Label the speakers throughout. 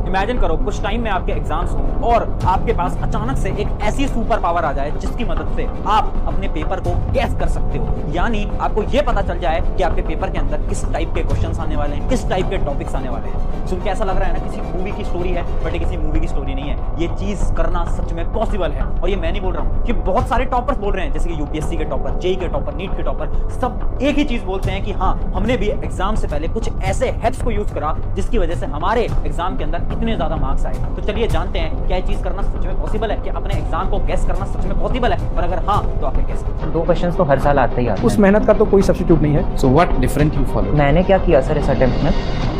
Speaker 1: Imagine करो कुछ time में आपके एग्जाम्स हो और आपके पास अचानक से एक ऐसी सुपर पावर आ जाए जिसकी मदद से आप अपने पेपर को गैस कर सकते हो। यानी आपको यह पता चल जाए कि आपके पेपर के अंदर किस टाइप के क्वेश्चंस आने वाले हैं, किस टाइप के टॉपिक्स आने वाले हैं। सुन के ऐसा लग रहा है ना किसी मूवी की स्टोरी है, बट ये किसी मूवी की स्टोरी नहीं है। ये चीज करना सच में पॉसिबल है। और ये मैं नहीं बोल रहा हूं कि बहुत सारे टॉपर्स बोल रहे हैं, जैसे कि यूपीएससी के टॉपर, जेई के टॉपर, नीट के टॉपर, सब एक ही चीज बोलते हैं कि हाँ, हमने भी एग्जाम से पहले कुछ ऐसे हैक्स को यूज करा जिसकी वजह से हमारे एग्जाम के अंदर इतने ज्यादा मार्क्स आए। तो चलिए जानते हैं क्या ये चीज करना सच में पॉसिबल है, कि अपने एग्जाम को गैस करना सच में पॉसिबल है, और अगर हाँ तो आपने कैसे।
Speaker 2: 2 क्वेश्चंस तो हर साल आते ही आते हैं।
Speaker 3: उस मेहनत का तो कोई सब्स्टिट्यूट नहीं है।
Speaker 4: So what different you follow?
Speaker 2: मैंने क्या किया सर इस अटेम्प्ट में?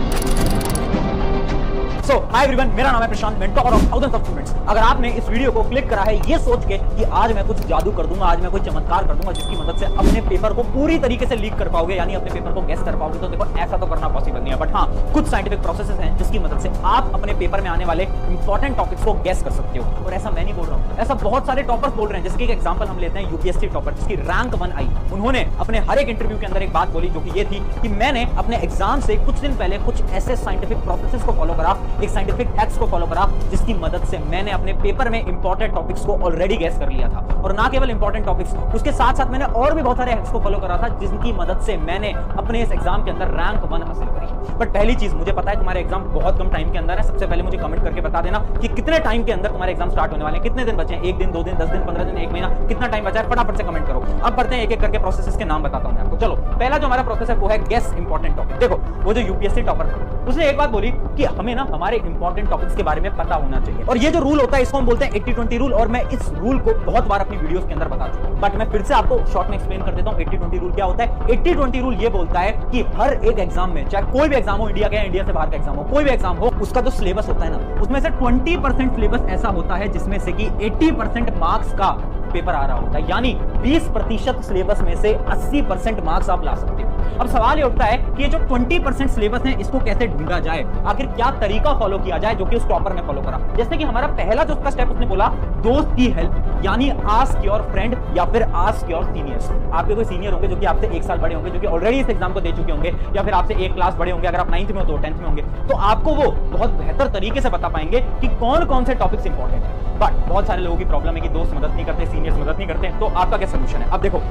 Speaker 1: सो हाय एवरीवन, मेरा नाम है Prashant, mentor of thousands of students. अगर आपने इस वीडियो को क्लिक करा है ये सोच के कि आज मैं कुछ जादू कर दूंगा, आज मैं कोई चमत्कार कर दूंगा जिसकी मदद से अपने पेपर को पूरी तरीके से लीक कर पाओगे, यानी अपने पेपर को गैस कर पाओगे, तो देखो ऐसा तो करना पॉसिबल नहीं है। बट हाँ, कुछ साइंटिफिक प्रोसेसेस हैं जिसकी मदद से आप अपने पेपर में आने वाले इंपॉर्टेंट टॉपिक्स को गैस कर सकते हो। और ऐसा मैं नहीं बोल रहा हूँ, ऐसा बहुत सारे टॉपर्स बोल रहे हैं। जैसे कि एक एग्जांपल हम लेते हैं यूपीएससी टॉपर जिसकी रैंक 1 आई। उन्होंने अपने हर एक इंटरव्यू के अंदर एक बात बोली, जो कि ये थी कि मैंने अपने एग्जाम से कुछ दिन पहले कुछ ऐसे साइंटिफिक प्रोसेसेस को फॉलो करा, एक साइंटिफिक हैक्स को फॉलो करा, जिसकी मदद से मैंने अपने पेपर में इंपॉर्टेंट टॉपिक्स को ऑलरेडी गैस कर लिया था। और ना केवल इंपॉर्टेंट टॉपिक्स, उसके साथ साथ मैंने और भी बहुत सारे हैक्स को फॉलो करा था जिनकी मदद से मैंने अपने इस एग्जाम के अंदर रैंक 1 हासिल करी। बट पहली चीज, मुझे पता है तुम्हारे एग्जाम बहुत कम टाइम के अंदर है। सबसे पहले मुझे कमेंट करके बता देना कि कितने टाइम के अंदर तुम्हारे एग्जाम स्टार्ट होने वाले हैं, कितने दिन बचे हैं, 1 दिन, 2 दिन, 10 दिन, 15 दिन, 1 महीना, कितना टाइम बचा है, फटाफट से कमेंट करो। अब बढ़ते हैं एक एक करके प्रोसेसेस के नाम बताता हूं मैं आपको। चलो, पहला जो हमारा प्रोसेस है वो है गेस इंपॉर्टेंट टॉपिक। देखो, वो जो यूपीएससी टॉपर था उसने एक बात बोली कि हमें ना हमारे इंपॉर्टेंट टॉपिक्स के बारे में पता होना चाहिए। और ये जो रूल होता है इसको हम बोलते हैं 80-20 रूल, और मैं इस रूल को बहुत बार अपनी वीडियोस के अंदर बता चुका हूं। बट मैं फिर से आपको शॉर्ट में एक्सप्लेन कर देता हूं 80-20 रूल क्या होता है। 80-20 रूल ये बोलता है कि हर एक एग्जाम में, चाहे कोई भी एग्जाम हो, इंडिया का, इंडिया से बाहर का एग्जाम हो, कोई भी एग्जाम हो, उसका जो सिलेबस होता है ना, उसमें से 20% सिलेबस ऐसा होता है जिसमें से कि 80% मार्क्स का पेपर आ रहा होता है। यानी 20% सिलेबस में से 80% मार्क्स आप ला सकते हो। अब सवाल ये उठता है कि ये जो 20% सिलेबस है इसको कैसे ढूंढा जाए, आखिर क्या तरीका फॉलो किया जाए जो कि उस टॉपर ने फॉलो करा। जैसे कि हमारा पहला जो उसका स्टेप उसने बोला, दोस्त की हेल्प, यानी आस्क योर फ्रेंड या फिर आस्क योर सीनियर्स। आपके कोई सीनियर होंगे जो कि आपसे 1 साल बड़े होंगे, जो कि ऑलरेडी इस एग्जाम को दे चुके होंगे, या फिर आपसे 1 क्लास बड़े होंगे। अगर आप 9th में हो तो 10th में होंगे, तो आपको वो बहुत बेहतर तरीके से बता पाएंगे कि कौन कौन से टॉपिक्स इंपॉर्टेंट है। बट बहुत सारे लोगों की प्रॉब्लम है कि दोस्त मदद नहीं करते, सीनियर्स मदद नहीं करते। तो आपका क्या सोल्यूशन है? अब देखो,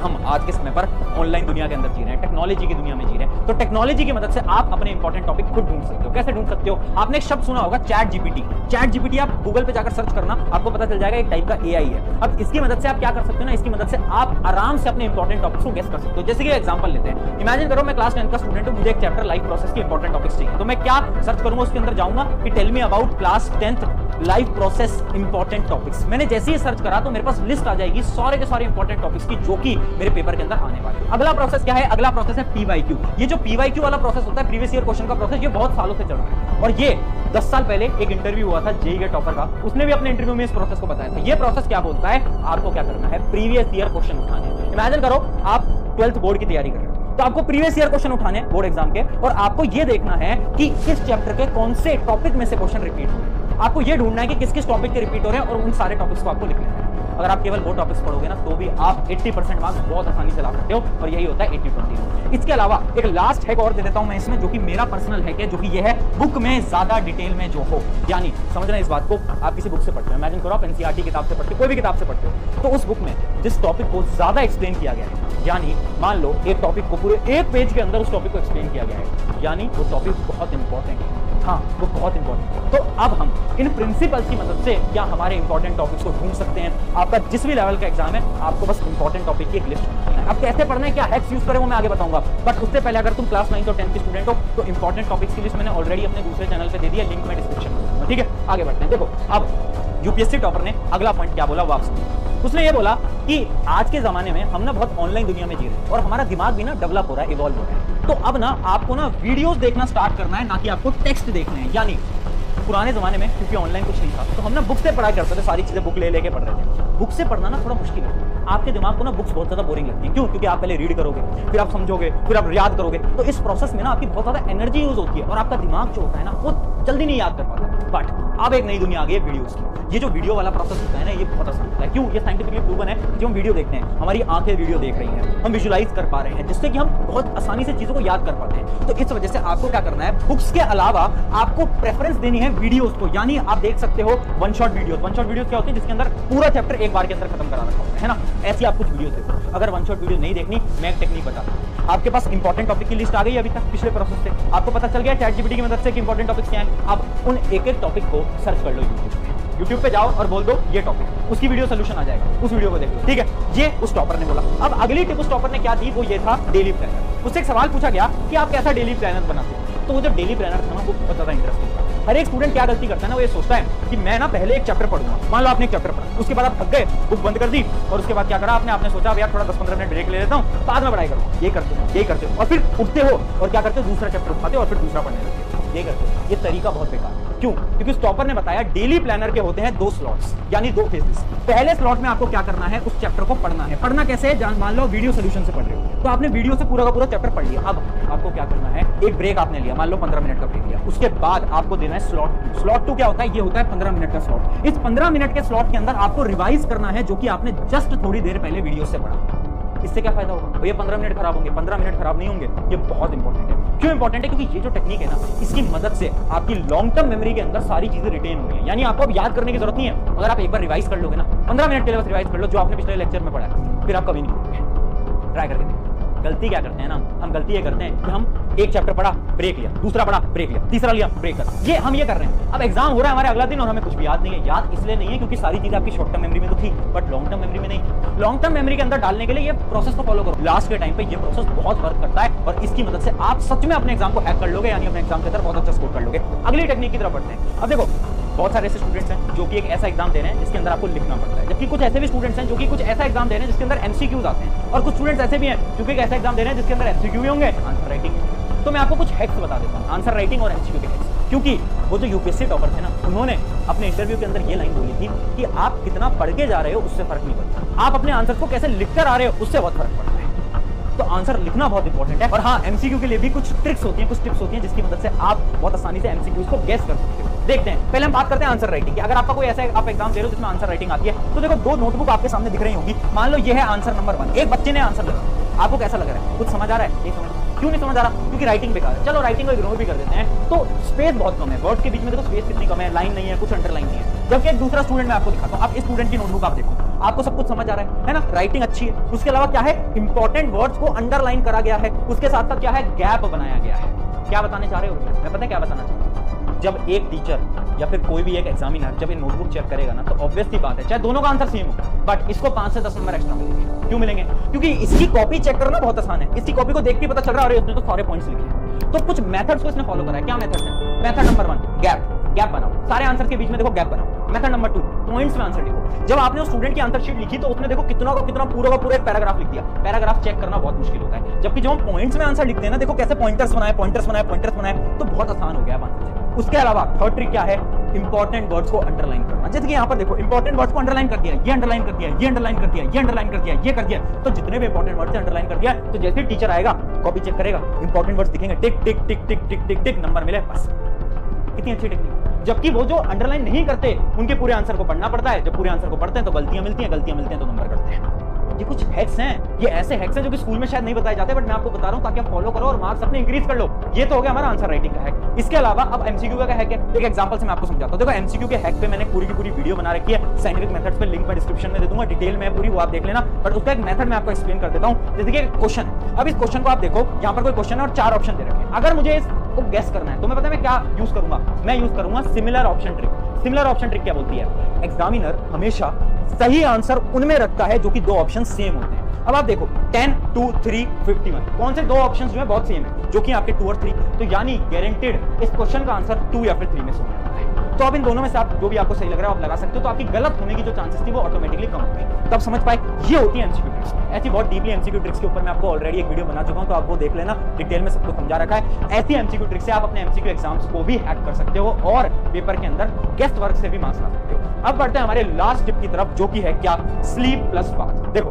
Speaker 1: हम आज के समय पर ऑनलाइन दुनिया के अंदर जी रहे हैं, टेक्नोलॉजी की दुनिया में जी रहे हैं। तो टेक्नोलॉजी की मदद से आप अपने इंपॉर्टेंट टॉपिक खुद ढूंढ सकते हो। कैसे ढूंढ सकते हो? आपने एक शब्द सुना होगा, चैट जीपीटी। चैट जीपीटी आप गूगल पे जाकर सर्च करना, आपको पता चल जाएगा एक टाइप का एआई है। अब इसकी मदद से आप क्या कर सकते हो ना, इसकी मदद से आप आराम से अपने इंपॉर्टेंट टॉपिक्स को गेस कर सकते हो। जैसे कि एग्जांपल लेते हैं, इमेजिन करो मैं क्लास 10th का स्टूडेंट हूं, मुझे एक चैप्टर लाइफ प्रोसेस के इंपॉर्टेंट टॉपिक्स चाहिए। तो मैं क्या सर्च करूंगा? उसके अंदर जाऊंगा कि tell me about class 10th life process important topics. मैंने जैसे ही सर्च करा तो मेरे पास लिस्ट आ जाएगी सारे के सारे इंपॉर्टेंट टॉपिक्स की, जो कि मेरे पेपर के अंदर आने वाले हैं। अगला प्रोसेस क्या है? अगला प्रोसेस है पीवाईक्यू। ये जो पीवाईक्यू वाला प्रोसेस होता है, प्रीवियस ईयर क्वेश्चन का प्रोसेस, ये बहुत सालों से चल रहा है। और ये 10 साल पहले एक इंटरव्यू हुआ था जेईई के टॉपर का, उसने भी अपने इंटरव्यू में इस प्रोसेस को बताया था। ये प्रोसेस क्या बोलता है? आपको क्या करना है? प्रीवियस ईयर क्वेश्चन उठाने। इमेजिन करो आप 12th बोर्ड की तैयारी कर रहे हो, तो आपको प्रीवियस ईयर क्वेश्चन उठाने बोर्ड एग्जाम के, और आपको ये देखना है कि किस चैप्टर के कौन से टॉपिक में से क्वेश्चन रिपीट हो रहे हैं। आपको ये ढूंढना है कि किस किस टॉपिक के रिपीट हो रहे हैं, और उन सारे टॉपिक्स को आपको लिखना है। अगर आप केवल वो टॉपिक्स पढ़ोगे ना, तो भी आप 80% मार्क्स बहुत आसानी से ला सकते हो। और यही होता है 80-20। इसके अलावा एक लास्ट हैक और दे देता हूं मैं इसमें, जो कि मेरा पर्सनल हैक है, जो कि ये है बुक में ज्यादा डिटेल में जो हो। यानी समझना इस बात को, आप किसी बुक से पढ़ते हो, इमेजिन करो आप एनसीईआरटी किताब से पढ़ते हो, कोई भी किताब से पढ़ते हो, तो उस बुक में जिस टॉपिक को ज्यादा एक्सप्लेन किया गया है, यानी मान लो एक टॉपिक को पूरे 1 पेज के अंदर उस टॉपिक को एक्सप्लेन किया गया है, यानी वो टॉपिक बहुत इंपॉर्टेंट है। हाँ, वो बहुत इंपॉर्टेंट है। तो अब हम इन प्रिंसिपल्स की मदद से क्या हमारे इंपॉर्टेंट टॉपिक्स को ढूंढ सकते हैं। आपका जिस भी लेवल का एग्जाम है, आपको बस इंपॉर्टेंट टॉपिक की एक लिस्ट बनानी है। अब कैसे पढ़ना है, क्या हैक्स यूज करें, वो मैं आगे बताऊंगा। बट उससे पहले अगर तुम क्लास 9th और 10th के स्टूडेंट हो, तो इंपॉर्टेंट टॉपिक्स की लिस्ट मैंने ऑलरेडी अपने दूसरे चैनल पे दे दी है, लिंक मैं डिस्क्रिप्शन में दूंगा। ठीक है, आगे बढ़ते हैं। देखो, अब यूपीएससी टॉपर ने अगला पॉइंट क्या बोला, वापस उसने ये बोला कि आज के जमाने में हम ना बहुत ऑनलाइन दुनिया में जी रहे हैं, और हमारा दिमाग भी ना डेवलप हो रहा है, इवॉल्व हो रहा है। तो अब ना आपको ना वीडियोस देखना स्टार्ट करना है, ना कि आपको टेक्स्ट देखने हैं। यानी पुराने जमाने में क्योंकि ऑनलाइन कुछ नहीं था, तो हम ना बुक से पढ़ाई करते थे, सारी चीजें बुक ले लेके पढ़ रहे थे। बुक से पढ़ना ना थोड़ा मुश्किल है, आपके दिमाग को ना बुक्स बहुत ज्यादा बोरिंग लगती है। क्यों? क्योंकि आप पहले रीड करोगे, फिर आप समझोगे, फिर आप याद करोगे। तो इस प्रोसेस में ना आपकी बहुत ज्यादा एनर्जी यूज होती है, और आपका दिमाग जो होता है ना, वो जल्दी नहीं याद कर पाता। बट अब एक नई दुनिया आ गई है वीडियोस की। ये जो वीडियो वाला प्रोसेस होता है ना, ये बहुत आसान होता है। क्यों? ये साइंटिफिकली प्रूवन है। जो हम वीडियो देखते हैं, हमारी आंखें वीडियो देख रही हैं, हम विजुलाइज कर पा रहे हैं, जिससे कि हम बहुत आसानी से चीजों को याद कर पाते हैं। तो इस वजह से आपको क्या करना है, बुक्स के अलावा आपको प्रेफरेंस देनी है वीडियोस को। यानी आप देख सकते हो one shot videos. One shot videos क्या होती है? जिसके अंदर पूरा चैप्टर एक बार के अंदर खत्म करा रखा होता है ना। ऐसी आप कुछ वीडियोस देखो। अगर वन शॉट वीडियो नहीं देखनी, मैं एक टेक्निक बताता हूं। आपके पास इंपॉर्टेंट टॉपिक की लिस्ट आ गई अभी तक पिछले प्रोसेस से, आपको पता चल गया ChatGPT की मदद से कि इंपॉर्टेंट टॉपिक्स क्या हैं। अब उन एक एक टॉपिक को सर्च कर लो यूट्यूब पे जाओ और बोल दो ये टॉपिक, उसकी वीडियो सोल्यूशन आ जाएगा, उस वीडियो को देख लो, ठीक है। ये उस टॉपर ने बोला। अब अगली टिप उस टॉपर ने क्या दी, वो ये था डेली प्लानर। उससे एक सवाल पूछा गया कि आप कैसा डेली प्लानर बनाते हो। तो वो जो डेली प्लानर था ना, वो बहुत ज्यादा इंटरेस्टिंग था। हर एक स्टूडेंट क्या गलती करता है ना, वो ये सोचता है कि मैं ना पहले एक चैप्टर पढ़ूंगा। मान लो आपने एक चैप्टर पढ़ा, उसके बाद आप थक गए, बुक बंद कर दी, और उसके बाद क्या करा आपने सोचा अब यार थोड़ा 10-15 मिनट ब्रेक ले लेता हूँ, बाद में पढ़ाई करूंगा। ये करते हो और फिर उठते हो और क्या करते हो, दूसरा चैप्टर उठाते हो और फिर दूसरा पढ़ने लगते हो। ये करते हो। ये तरीका बहुत बेकार है। क्यों? क्योंकि स्टॉपर ने बताया डेली प्लानर के होते हैं 2 स्लॉट्स, यानी 2 फेजेस। पहले स्लॉट में आपको क्या करना है, उस चैप्टर को पढ़ना है। पढ़ना कैसे है? मान लो वीडियो सोल्यूशन से पढ़ रहे हो, तो आपने वीडियो से पूरा का पूरा चैप्टर पढ़ लिया। अब आपको क्या करना है, एक ब्रेक आपने लिया, मान लो 15 मिनट का ब्रेक लिया। उसके बाद आपको देना है स्लॉट 2 क्या होता है? ये होता है 15 मिनट का स्लॉट। इस 15 मिनट के स्लॉट के अंदर आपको रिवाइज करना है जो कि आपने जस्ट थोड़ी देर पहले वीडियो से पढ़ा। इससे क्या फायदा होगा? भैया 15 मिनट खराब होंगे, 15 मिनट खराब नहीं होंगे। ये बहुत इंपॉर्टेंट है। क्यों इंपॉर्टेंट है? क्योंकि ये जो टेक्निक है ना, इसकी मदद से आपकी लॉन्ग टर्म मेमोरी के अंदर सारी चीजें रिटेन होंगी। यानी आपको अब याद करने की जरूरत नहीं है। अगर आप एक बार रिवाइज कर लोगे ना, 15 मिनट के लिए बस रिवाइज कर लो जो आपने पिछले लेक्चर में पढ़ा है, फिर आप कभी नहीं भूलोगे। ट्राई करके देखो। गलती क्या करते हैं ना, हम गलती ये करते हैं कि हम एक चैप्टर पढ़ा, ब्रेक लिया, दूसरा पढ़ा, ब्रेक लिया, तीसरा लिया, ब्रेक कर। ये हम ये कर रहे हैं। अब एग्जाम हो रहा है हमारे अगला दिन और हमें कुछ भी याद नहीं है। याद इसलिए नहीं है क्योंकि सारी चीजें आपकी शॉर्ट टर्म मेमोरी में तो थी, बट लॉन्ग टर्म मेमोरी में नहीं। लॉन्ग टर्म मेमोरी के अंदर डालने के लिए ये प्रोसेस को फॉलो करो। लास्ट के टाइम पे ये प्रोसेस बहुत वर्क करता है और इसकी मदद से आप सच में अपने एग्जाम को हैक कर लोगे, यानी अपने एग्जाम के अंदर बहुत अच्छा स्कोर कर लोगे। अगली टेक्निक की तरफ बढ़ते हैं। अब देखो, बहुत सारे ऐसे स्टूडेंट्स हैं जो कि एक ऐसा एग्जाम दे रहे हैं जिसके अंदर आपको लिखना पड़ता है, जबकि कुछ ऐसे भी स्टूडेंट्स हैं जो कि कुछ ऐसा एग्जाम दे रहे हैं जिसके अंदर एमसीक्यूज आते हैं, और कुछ स्टूडेंट्स ऐसे भी हैं जो कि एक ऐसा एग्जाम दे रहे हैं जिसके अंदर एमसीक्यू भी होंगे, आंसर राइटिंग। तो मैं आपको कुछ हैक्स बता देता हूं, आंसर राइटिंग और एमसीक्यू के हैक्स। क्योंकि वो जो यूपीएससी टॉपर थे ना, उन्होंने अपने इंटरव्यू के अंदर ये लाइन बोली थी कि आप कितना पढ़ के जा रहे हो उससे फर्क नहीं पड़ता, आप अपने आंसर को कैसे लिख कर आ रहे हो उससे बहुत फर्क पड़ता है। तो आंसर लिखना बहुत इंपॉर्टेंट है। और हाँ, एमसीक्यू के लिए भी कुछ ट्रिक्स होती हैं, कुछ टिप्स होती हैं जिसकी मदद से आप बहुत आसानी से एमसीक्यूज को गेस कर सकते हो। देखते हैं, पहले हम बात करते हैं आंसर राइटिंग की। अगर आपका कोई ऐसा आप एग्जाम दे रहे हो जिसमें आंसर राइटिंग आती है, तो देखो 2 नोटबुक आपके सामने दिख रही होगी। मान लो ये है आंसर नंबर 1, एक बच्चे ने आंसर लिखा, आपको कैसा लग रहा है? कुछ समझ आ रहा है? नहीं समझ। क्यों नहीं समझ आ रहा? क्योंकि राइटिंग बेकार है। चलो राइटिंग को इग्नोर भी कर देते हैं। तो स्पेस बहुत कम है, वर्ड्स के बीच में देखो स्पेस कितनी कम है, लाइन नहीं है, कुछ अंडरलाइन नहीं है। जबकि एक दूसरा स्टूडेंट मैं आपको दिखाता हूं, आप इस स्टूडेंट की नोटबुक आप देखो, आपको सब कुछ समझ आ रहा है ना? राइटिंग अच्छी है, उसके अलावा क्या है, इंपॉर्टेंट वर्ड्स को अंडरलाइन करा गया है, उसके साथ साथ क्या है, गैप बनाया गया है। क्या बताने चाह रहे हो? मैं पता है क्या बताना चाह रहा हूं। जब एक टीचर या फिर कोई भी एक एग्जामिनर जब ये नोटबुक चेक करेगा ना, तो ऑब्वियस सी बात है, चाहे दोनों का आंसर सेम हो, बट इसको 5 से 10 नंबर एक्स्ट्रा मिलेंगे। क्यों मिलेंगे? क्योंकि इसकी कॉपी चेक करना बहुत आसान है। इसकी कॉपी को देख के पता चल रहा है, अरे उसने तो सारे पॉइंट्स लिखे। तो कुछ मेथड्स को इसने फॉलो करा है। क्या मेथड्स हैं? मेथड नंबर 1, गैप बनाओ। सारे आंसर के बीच में देखो गैप बनाओ। मेथड नंबर 2, पॉइंट्स में आंसर लिखो। जब आपने उस स्टूडेंट की आंसर शीट लिखी तो उसने देखो कितना का कितना पूरा का पूरा एक पैराग्राफ लिख दिया। पैराग्राफ चेक करना बहुत मुश्किल होता है, जबकि जब हम पॉइंट्स में आंसर लिखते हैं ना, देखो कैसे पॉइंटर्स बनाए, तो बहुत आसान हो गया आंसर। उसके अलावा थर्ड ट्रिक क्या है, इंपॉर्टेंट वर्ड्स को अंडरलाइन करना। जैसे कि यहाँ पर देखो, इंपॉर्टेंट वर्ड्स को अंडरलाइन कर दिया, ये अंडरलाइन कर दिया, ये अंडरलाइन कर दिया, ये अंडरलाइन कर दिया, ये कर दिया। तो जितने भी इंपॉर्टेंट वर्ड्स अंडरलाइन कर दिया, तो जैसे ही टीचर आएगा कॉपी चेक करेगा, इंपॉर्टेंट वर्ड्स दिखेंगे, टिक टिक टिक टिक टिक टिक टिक, नंबर मिले, बस। कितनी अच्छी टेक्निक। जबकि वो जो अंडरलाइन नहीं करते उनके पूरे आंसर को पढ़ना पड़ता है। जब पूरे आंसर को पढ़ते हैं तो गलतियां मिलती हैं तो नंबर करते हैं। ये कुछ हैक्स हैं, ये ऐसे हैक्स हैं जो कि स्कूल में शायद नहीं बताए जाते, बट मैं आपको बता रहा हूं ताकि आप फॉलो करो और मार्क्स अपने इंक्रीज कर लो। ये तो हो गया हमारा आंसर राइटिंग का हैक। इसके अलावा अब एमसीक्यू का हैक है। एक एग्जांपल से मैं आपको समझाता हूं। देखो एमसीक्यू के हैक पे मैंने पूरी की पूरी वीडियो बना रखी है, साइंटिफिक मेथड्स पे, लिंक मैं डिस्क्रिप्शन में दे दूंगा, डिटेल में पूरी, वो आप देख लेना। बट उसका एक मेथड मैं आपको एक्सप्लेन कर देता हूं। जैसे कि क्वेश्चन, अब इस क्वेश्चन को आप देखो, यहाँ पर कोई क्वेश्चन है और 4 ऑप्शन दे रखे हैं। अगर मुझे इसको गेस करना है तो मैं पता है मैं क्या यूज करूंगा, मैं यूज करूंगा similar option trick. Similar option trick क्या बोलती है, एग्जामिनर हमेशा सही आंसर उनमें रखता है जो कि 2 ऑप्शन सेम होते हैं। अब आप देखो 10, 2, 3, 51, कौन से 2 ऑप्शंस जो है बहुत सेम है, जो कि आपके 2 और 3, तो यानी गारंटेड इस क्वेश्चन का आंसर 2 या फिर 3 में से होता है। तो अब इन दोनों में से आप जो भी आपको सही लग रहा है आप लगा सकते हो, तो आपकी गलत होने की जो चांसेस थी वो ऑटोमेटिकली कम हो गई। तब समझ पाए ये होती है एमसीक्यू ट्रिक्स। ऐसी बहुत डीपली एमसीक्यू ट्रिक्स के ऊपर मैं आपको ऑलरेडी एक वीडियो बना चुका हूं, तो आप वो देख लेना, डिटेल में सबको समझा रखा है। ऐसी एमसीक्यू ट्रिक्स से आप अपने एमसीक्यू एग्जाम्स को भी हैक कर सकते हो और पेपर के अंदर गेस्ट वर्क से भी मार्क्स ला सकते हो। अब बढ़ते हैं हमारे लास्ट टिप की तरफ, जो कि है क्या, स्लीप प्लस बाथ। देखो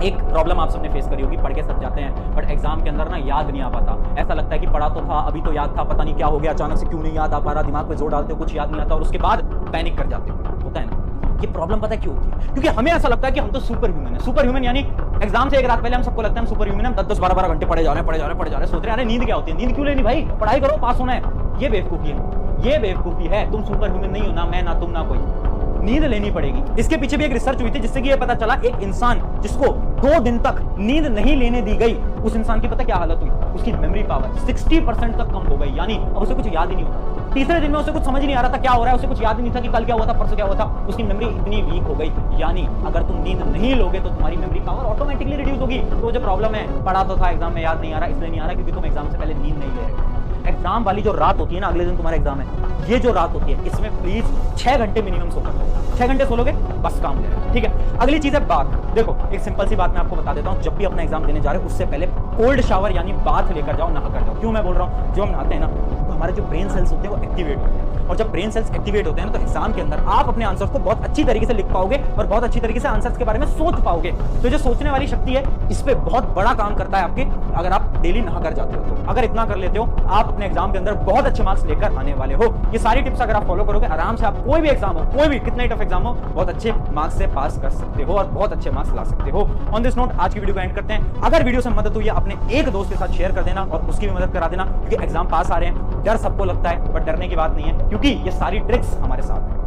Speaker 1: एक प्रॉब्लम आप सबने फेस करी होगी, पढ़ के सब जाते हैं बट एग्जाम के अंदर ना याद नहीं आ पाता। ऐसा लगता है कि पढ़ा तो था, अभी तो याद था, पता नहीं क्या हो गया, अचानक से क्यों नहीं याद आ पा रहा, दिमाग पे जोर डालते हो, कुछ याद नहीं आता और उसके बाद पैनिक कर जाते हो। होता है ना, ये प्रॉब्लम पता है क्यों होती है? क्योंकि हमें ऐसा लगता है कि हम तो सुपर ह्यूमन है। सुपर ह्यूमन यानी एग्जाम से एक रात पहले हम सबको लगता है हम सुपर ह्यूमन है, 10-10, 12-12 घंटे पढ़े जा रहे हैं, सोच रहे हैं नींद क्या होती है, नींद क्यों लेनी भाई, पढ़ाई करो, पास होना है। ये बेवकूफी है, ये बेवकूफी है। तुम सुपर ह्यूमन नहीं हो, ना मैं, ना तुम, ना कोई। नींद लेनी पड़ेगी। इसके पीछे भी एक रिसर्च हुई थी जिससे कि ये पता चला, एक इंसान जिसको 2 दिन तक नींद नहीं लेने दी गई, उस इंसान की पता क्या हालत हुई, उसकी मेमोरी पावर 60% तक कम हो गई, यानी अब उसे कुछ याद ही नहीं होता। तीसरे दिन में उसे कुछ समझ ही नहीं आ रहा था क्या हो रहा है, उसे कुछ याद नहीं था कि कल क्या हुआ था, परसों क्या हुआ था, उसकी मेमोरी इतनी वीक हो गई। यानी अगर तुम नींद नहीं लोगे तो तुम्हारी मेमोरी पावर ऑटोमेटिकली रिड्यूस होगी। तो जो प्रॉब्लम है, पढ़ा तो था, एग्जाम में याद नहीं आ रहा, इसलिए नहीं आ रहा क्योंकि तुम एग्जाम से पहले नींद नहीं ले रहे। एग्जाम वाली जो रात होती है ना, अगले दिन तुम्हारा एग्जाम है, ये जो रात होती है, इसमें प्लीज 6 घंटे मिनिमम सो कर 6 घंटे सो लोगे बस काम हो जाएगा। ठीक है, अगली चीज है बात। देखो एक सिंपल सी बात मैं आपको बता देता हूं, जब भी अपना एग्जाम देने जा रहे हो उससे पहले कोल्ड शावर यानी बाथ लेकर जाओ, नहा कर जाओ। क्यों मैं बोल रहा हूं, जब हम नहाते हैं ना तो हमारे जो ब्रेन सेल्स होते हैं वो एक्टिवेट होते हैं, और जब ब्रेन सेल्स एक्टिवेट होते हैं ना तो एग्जाम के अंदर आप अपने आंसर्स को बहुत अच्छी तरीके से लिख पाओगे और बहुत अच्छी तरीके से आंसर्स के बारे में सोच पाओगे। तो जो सोचने वाली शक्ति है, इस पे बहुत बड़ा काम करता है आपके, अगर आप डेली नहा कर जाते हो तो। अगर इतना कर लेते हो, आप अपने एग्जाम के अंदर बहुत अच्छे मार्क्स लेकर आने वाले हो। ये सारी टिप्स अगर आप फॉलो करोगे, आराम से आप कोई भी एग्जाम हो, कोई भी कितना ही टफ एग्जाम हो, बहुत अच्छे मार्क्स से पास कर सकते हो और बहुत अच्छे मार्क्स ला सकते हो। ऑन दिस नोट आज की वीडियो को एंड करते हैं। अगर वीडियो से मदद हुई है, अपने एक दोस्त के साथ शेयर कर देना और उसकी भी मदद करा देना, क्योंकि एग्जाम पास आ रहे हैं। डर सबको लगता है बट डरने की बात नहीं है, क्योंकि ये सारी ट्रिक्स हमारे साथ हैं।